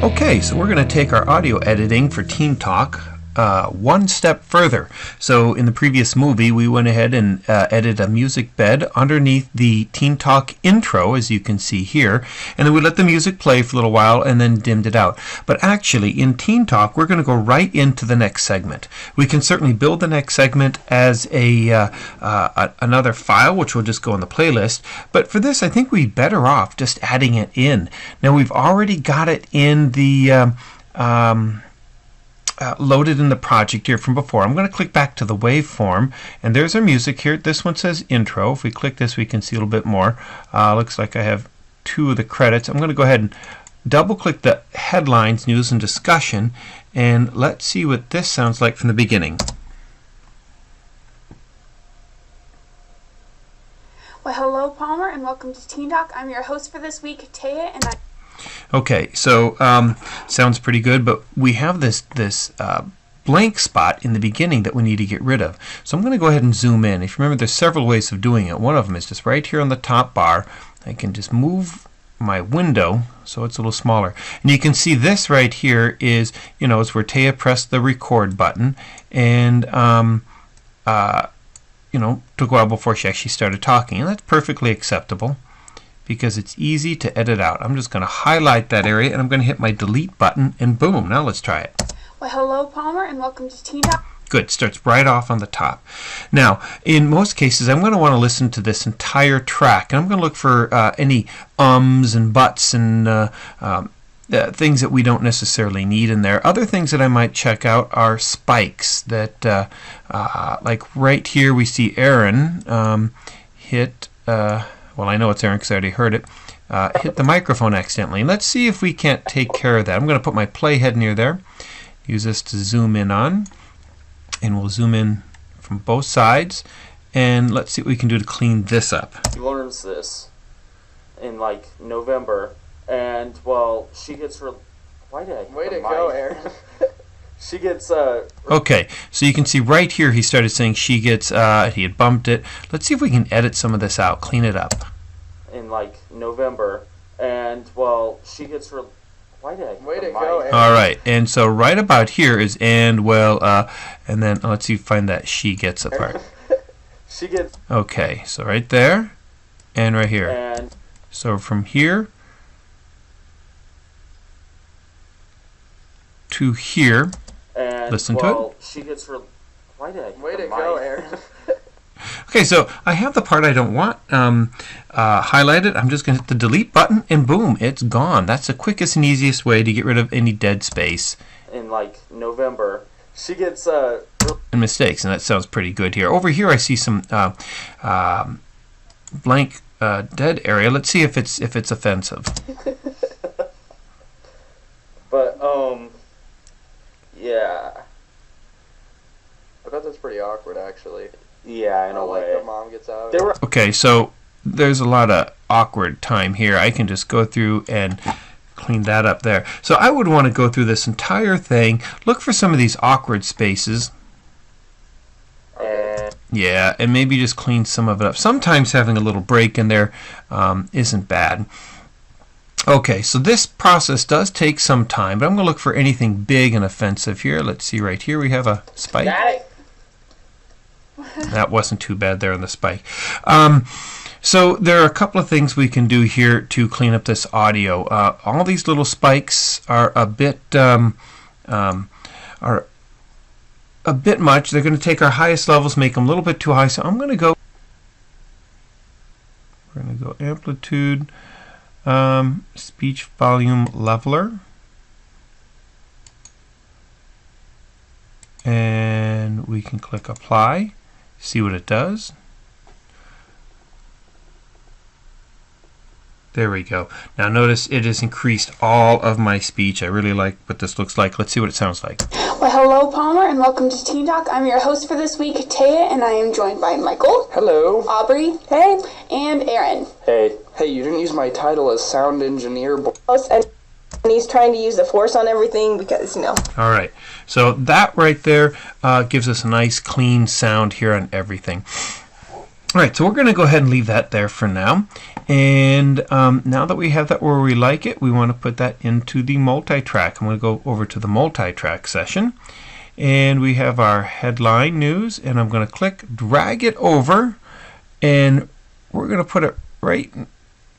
Okay, so we're going to take our audio editing for Teen Talk one step further. So in the previous movie, we went ahead and edited a music bed underneath the Teen Talk intro, as you can see here, and then we let the music play for a little while and then dimmed it out. But actually, in Teen Talk, we're going to go right into the next segment. We can certainly build the next segment as another file, which will just go in the playlist. But for this, I think we'd be better off just adding it in. Now, we've already got it in the loaded in the project here from before. I'm going to click back to the waveform, and there's our music here. This one says intro. If we click this, we can see a little bit more. Looks like I have two of the credits. I'm going to go ahead and double click the headlines, news and discussion, and let's see what this sounds like from the beginning. Well, hello, Palmer, and welcome to Teen Talk. I'm your host for this week, Taya, and Okay, so sounds pretty good, but we have this blank spot in the beginning that we need to get rid of. So I'm going to go ahead and zoom in. If you remember, there's several ways of doing it. One of them is just right here on the top bar. I can just move my window so it's a little smaller. And you can see this right here is, it's where Taya pressed the record button, and took a while before she actually started talking. And that's perfectly acceptable, because it's easy to edit out. I'm just going to highlight that area, and I'm going to hit my delete button, and boom, now let's try it. Well, hello, Palmer, and welcome to Teen Talk. Good, starts right off on the top. Now, in most cases, I'm going to want to listen to this entire track, and I'm going to look for any ums and buts and things that we don't necessarily need in there. Other things that I might check out are spikes that, like right here, we see Aaron hit... well, I know it's Aaron because I already heard it, hit the microphone accidentally. Let's see if we can't take care of that. I'm going to put my playhead near there, use this to zoom in on, and we'll zoom in from both sides, and let's see what we can do to clean this up. She learns this in like November, and well, she gets Way to go, Aaron. She gets Okay, so you can see right here he started saying she gets he had bumped it. Let's see if we can edit some of this out, clean it up. In like November, and well, she gets Way to go, Aaron. All right, and so right about here is and then let's see, find that she gets a part. She gets Okay, so right there and right here. And so from here to here. And listen to it. She gets Way to go, Aaron. Okay, so I have the part I don't want highlighted. I'm just going to hit the delete button, and boom, it's gone. That's the quickest and easiest way to get rid of any dead space. In like November, she gets and mistakes, and that sounds pretty good here. Over here, I see some blank dead area. Let's see if it's offensive. But yeah. I bet that's pretty awkward, actually. Yeah, in a way. Like the mom gets out. Okay, so there's a lot of awkward time here. I can just go through and clean that up there. So I would want to go through this entire thing, look for some of these awkward spaces. Yeah, and maybe just clean some of it up. Sometimes having a little break in there isn't bad. Okay, so this process does take some time, but I'm going to look for anything big and offensive here. Let's see, right here we have a spike. That wasn't too bad there on the spike. So there are a couple of things we can do here to clean up this audio. All these little spikes are a bit much. They're going to take our highest levels, make them a little bit too high. So I'm going to go. We're going to go amplitude. Speech volume leveler, and we can click apply, see what it does. There we go. Now notice it has increased all of my speech. I really like what this looks like. Let's see what it sounds like. Well, hello, Palmer, and welcome to Teen Talk. I'm your host for this week, Taya, and I am joined by Michael. Hello. Aubrey. Hey. And Aaron. Hey. Hey, you didn't use my title as sound engineer. And he's trying to use the force on everything because, All right. So that right there gives us a nice clean sound here on everything. All right, so we're going to go ahead and leave that there for now. And now that we have that where we like it, we want to put that into the multi-track. I'm going to go over to the multi-track session. And we have our headline news. And I'm going to click, drag it over. And we're going to put it right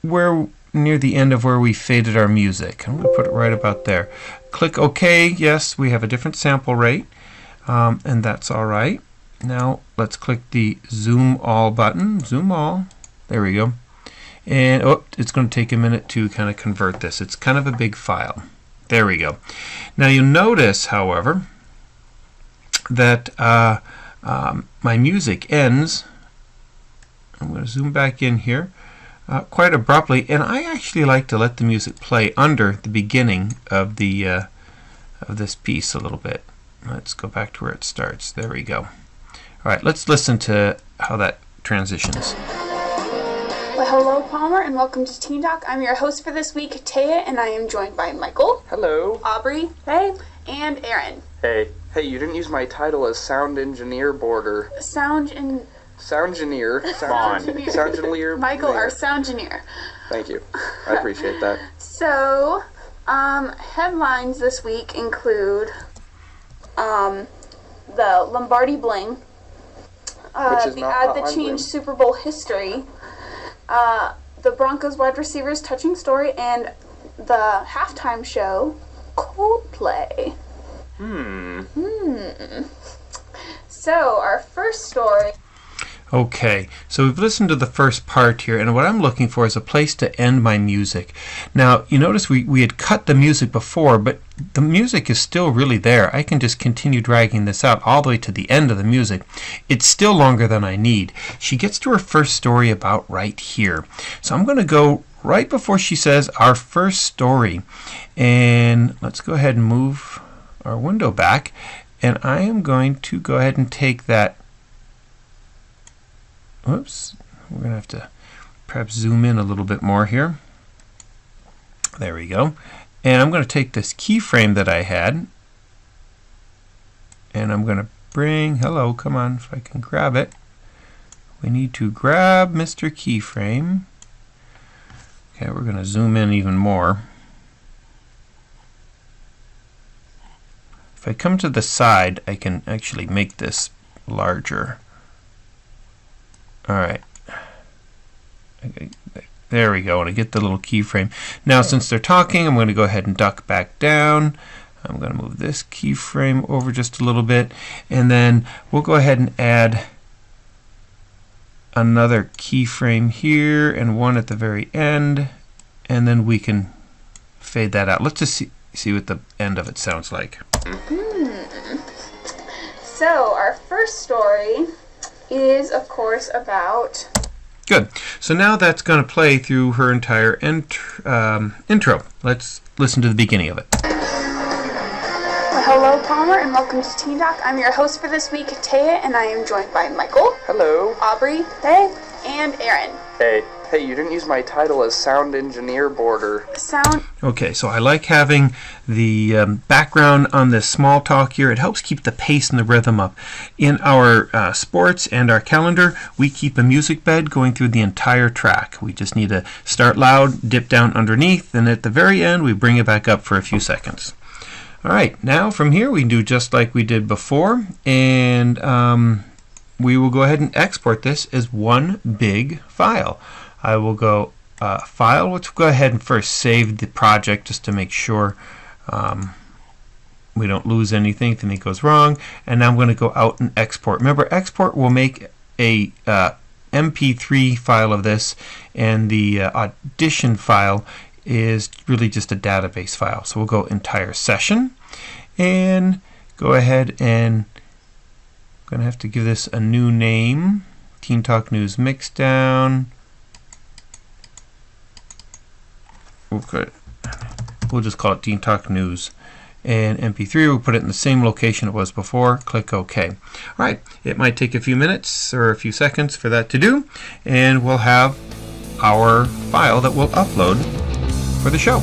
where near the end of where we faded our music. I'm going to put it right about there. Click OK. Yes, we have a different sample rate. And that's all right. Now let's click the zoom all button. Zoom all. There we go. And it's going to take a minute to kind of convert this. It's kind of a big file. There we go. Now you'll notice, however, that my music ends. I'm going to zoom back in here quite abruptly, and I actually like to let the music play under the beginning of the of this piece a little bit. Let's go back to where it starts. There we go. All right, let's listen to how that transitions. Well, hello, Palmer, and welcome to Teen Talk. I'm your host for this week, Taya, and I am joined by Michael. Hello. Aubrey. Hey. And Aaron. Hey. Hey, you didn't use my title as sound engineer border. Sound engineer. Sound engineer. Michael, our sound engineer. Thank you. I appreciate that. So, headlines this week include the Lombardi Bling, Which is the not ad Hotline that Bling. changed Super Bowl history, the Broncos wide receivers touching story, and the halftime show, Coldplay. So, our first story. Okay, so we've listened to the first part here, and what I'm looking for is a place to end my music. Now, you notice we had cut the music before, but the music is still really there. I can just continue dragging this out all the way to the end of the music. It's still longer than I need. She gets to her first story about right here. So I'm going to go right before she says our first story. And let's go ahead and move our window back. And I am going to go ahead and take that. Whoops, we're going to have to perhaps zoom in a little bit more here. There we go. And I'm going to take this keyframe that I had, and I'm going to bring, hello, come on, if I can grab it. We need to grab Mr. Keyframe. Okay, we're going to zoom in even more. If I come to the side, I can actually make this larger. All right, there we go, and I get the little keyframe. Now, since they're talking, I'm going to go ahead and duck back down. I'm going to move this keyframe over just a little bit, and then we'll go ahead and add another keyframe here and one at the very end, and then we can fade that out. Let's just see what the end of it sounds like. So, our first story is, of course, about... Good. So now that's going to play through her entire intro. Let's listen to the beginning of it. Well, hello, Palmer, and welcome to Teen Talk. I'm your host for this week, Taya, and I am joined by Michael. Hello. Aubrey. Hey. And Aaron. Hey. Hey, you didn't use my title as sound engineer border. Sound. Okay, so I like having the background on this small talk here. It helps keep the pace and the rhythm up. In our sports and our calendar, we keep a music bed going through the entire track. We just need to start loud, dip down underneath, and at the very end, we bring it back up for a few seconds. All right, now from here, we can do just like we did before, and we will go ahead and export this as one big file. I will go File. Let's go ahead and first save the project just to make sure we don't lose anything if anything goes wrong. And now I'm going to go out and export. Remember, export will make a MP3 file of this, and the Audition file is really just a database file. So we'll go entire session and go ahead and I'm going to have to give this a new name. Teen Talk News Mixdown. We'll just call it Teen Talk News. And MP3, we'll put it in the same location it was before. Click OK. All right, it might take a few minutes or a few seconds for that to do, and we'll have our file that we'll upload for the show.